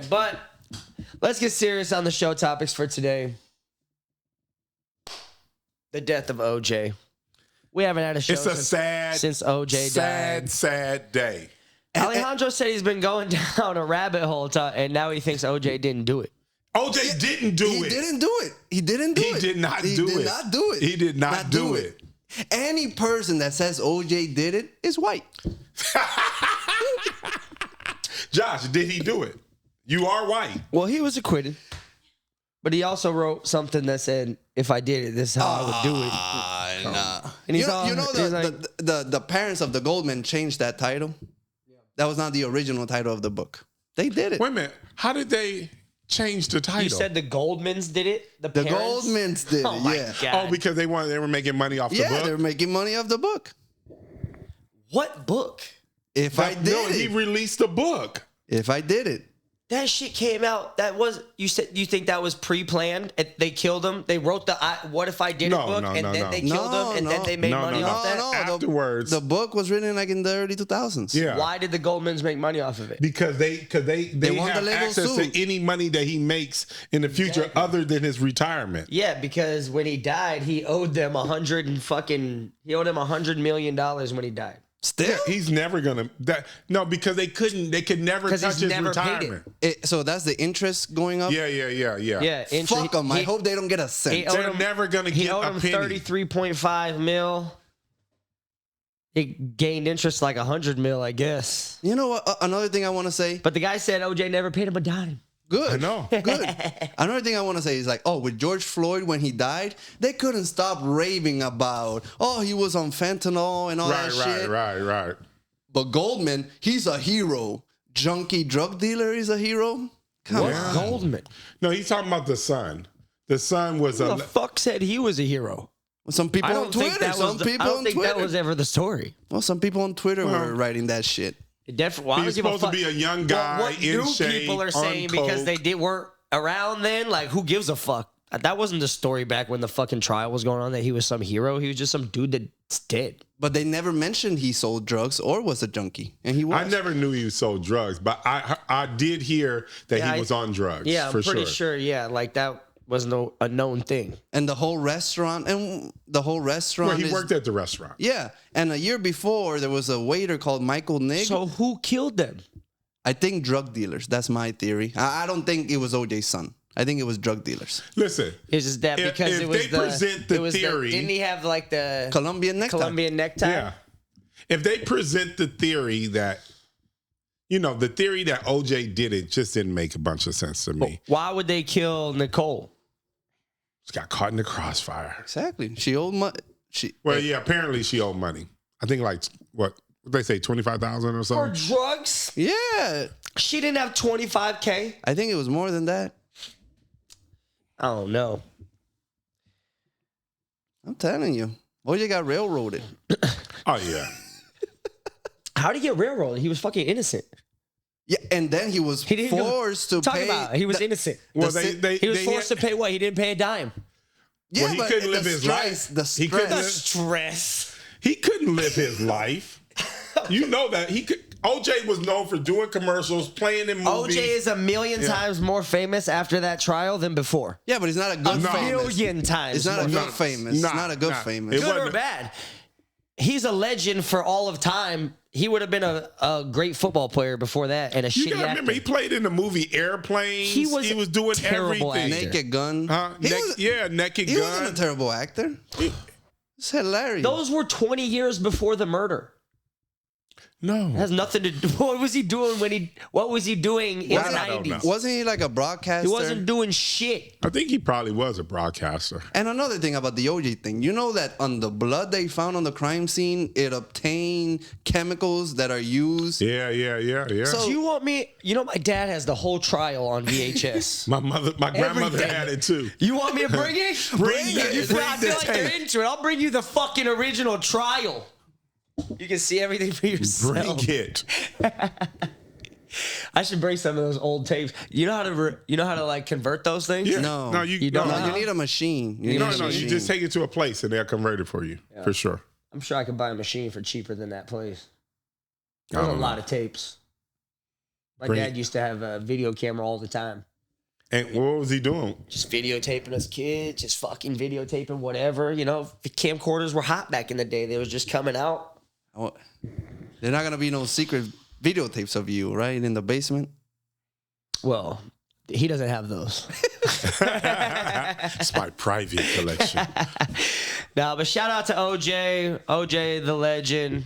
But let's get serious on the show topics for today. The death of OJ. We haven't had a show since OJ died. Sad day. Alejandro said he's been going down a rabbit hole, and now he thinks OJ didn't do it. OJ didn't do it. He didn't do it. He didn't do it. He did not do it. He did not do it. He did not do it. Any person that says OJ did it is white. Josh, did he do it? You are white. Well, he was acquitted. But he also wrote something that said, if I did it, this is how I would do it. Nah. And he's the parents of the Goldman changed that title. That was not the original title of the book. They did it. Wait a minute. How did they change the title? You said the Goldmans did it? The Goldmans did it, yeah. God. Oh, because they were making money off the book? Yeah, they were making money off the book. What book? He released a book. If I did it. That shit came out. That was, you think that was pre-planned? They killed him. They wrote the "What If I Did It" book, and then they killed him, and then they made money off that. Afterwards, the book was written like in the early 2000s. Yeah. Why did the Goldmans make money off of it? Because they have access to any money that he makes in the future other than his retirement. Yeah, because when he died, he owed them $100 million when he died. Still, yeah, he's never gonna because they could never touch his retirement. So that's the interest going up. Yeah. Fuck them. I hope they don't get a cent. They're never gonna get a penny. He owed him $33.5 million. It gained interest like $100 million, I guess. You know what? Another thing I want to say. But the guy said OJ never paid him a dime. Good. I know. Good. Another thing I want to say is like, with George Floyd, when he died, they couldn't stop raving about, he was on fentanyl and all that shit. Right. But Goldman, he's a hero. Junkie drug dealer is a hero. Come on. Goldman? No, he's talking about the son. The son was Who the fuck said he was a hero? Some people on Twitter. I don't think that was ever the story. Well, some people on Twitter were writing that shit. Definitely. He's supposed to be a young guy. What new people are saying because they weren't around then? Like, who gives a fuck? That wasn't the story back when the fucking trial was going on, that he was some hero. He was just some dude that's dead. But they never mentioned he sold drugs or was a junkie, and he was. I never knew he sold drugs, but I did hear that he was on drugs. Yeah, I'm pretty sure. Yeah, like that was a known thing. And the whole restaurant. Well, he worked at the restaurant. Yeah, and a year before there was a waiter called Michael Nigg. So who killed them? I think drug dealers. That's my theory. I don't think it was OJ's son. I think it was drug dealers. Listen, is that because if it was they present the theory? Didn't he have like the Colombian necktie? Yeah. If they present the theory that, the theory that OJ did it just didn't make a bunch of sense to me. Why would they kill Nicole? She got caught in the crossfire. Exactly. She owed money. Apparently she owed money. I think like what they say, $25,000 or something. For drugs? Yeah. She didn't have $25K. I think it was more than that. I don't know. I'm telling you. OJ got railroaded. Oh yeah. How did he get railroaded? He was fucking innocent. Yeah, and then he was forced to pay. He was innocent. Well, he was forced to pay what? He didn't pay a dime. Yeah, well, he couldn't live his life. The stress. He couldn't live his life. You know that he could. OJ was known for doing commercials, playing in movies. OJ is a million times more famous after that trial than before. Yeah, but he's not a good famous. A million times. It's not a good famous. It's not a good famous. Good or bad. He's a legend for all of time. He would have been a great football player before that, and a shitty actor. Remember, he played in the movie Airplanes. He was doing everything. Actor. Naked Gun. Naked Gun. He wasn't a terrible actor. It's hilarious. Those were 20 years before the murder. No, it has nothing to do. What was he doing What was he doing in the 90s? Wasn't he like a broadcaster? He wasn't doing shit. I think he probably was a broadcaster. And another thing about the OJ thing, you know that on the blood they found on the crime scene, it obtained chemicals that are used. Yeah. So do you want me? My dad has the whole trial on VHS. my grandmother had it too. You want me to bring it? Bring it. I feel like they're into it. I'll bring you the fucking original trial. You can see everything for yourself. Bring it. I should bring some of those old tapes. You know how to like convert those things? Yeah. No, you don't. No, you need a machine. You just take it to a place and they'll convert it for you for sure. I'm sure I could buy a machine for cheaper than that place. There's a lot of tapes. My dad used to have a video camera all the time. And what was he doing? Just videotaping us kids, just fucking videotaping whatever. You know, the camcorders were hot back in the day. They was just coming out. Oh, there's not gonna be no secret videotapes of you, right, in the basement. Well, he doesn't have those. It's my private collection. No, but shout out to OJ the legend.